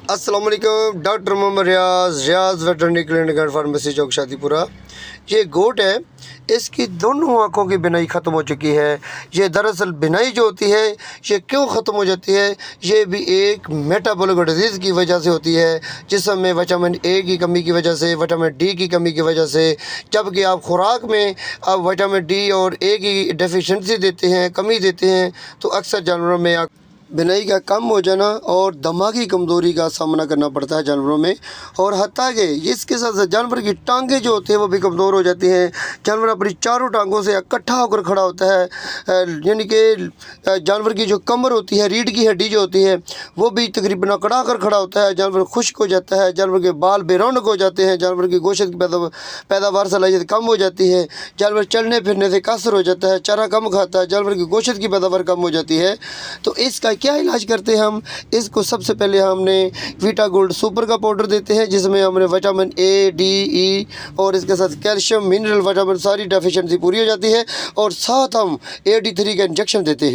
अस्सलाम वालेकुम। Doctor Mohammad Riyaz veterinary clinic and pharmacy Chowk Shadipura. ये गोट है, इसकी दोनों आँखों की बिनाई ख़त्म हो चुकी है। ये दरअसल बिनाई जो होती है ये क्यों ख़त्म हो जाती है, ये भी एक मेटाबॉलिक डिजीज़ की वजह से होती है, जिसमें विटामिन ए की कमी की वजह से, विटामिन डी की कमी की वजह से। जबकि आप खुराक में आप विटामिन डी और ए की डेफिशिएंसी देते हैं, कमी देते हैं, तो अक्सर जानवरों में बिनाई का कम हो जाना और दिमागी कमज़ोरी का सामना करना पड़ता है जानवरों में। और हत्ता कि इसके साथ साथ जानवर की टांगें जो होती हैं वो भी कमज़ोर हो जाती हैं। जानवर अपनी चारों टांगों से इकट्ठा होकर खड़ा होता है, यानी कि जानवर की जो कमर होती है, रीढ़ की हड्डी जो होती है वो भी तकरीबन अकड़ा कर खड़ा होता है। जानवर खुश्क हो जाता है, जानवर के बाल बेरौनक हो जाते हैं, जानवर की गोश्त की पैदावार सलाहियत कम हो जाती है, जानवर चलने फिरने से कासर हो जाता है, चारा कम खाता है, जानवर की गोश्त की पैदावार कम हो जाती है। तो इसका क्या इलाज करते हैं हम? इसको सबसे पहले हमने वीटा गोल्ड सुपर का पाउडर देते हैं, जिसमें हमने विटामिन ए, डी, ई और इसके साथ कैल्शियम, मिनरल, विटामिन सारी डेफिशिएंसी पूरी हो जाती है। और साथ हम AD3 का इंजेक्शन देते हैं।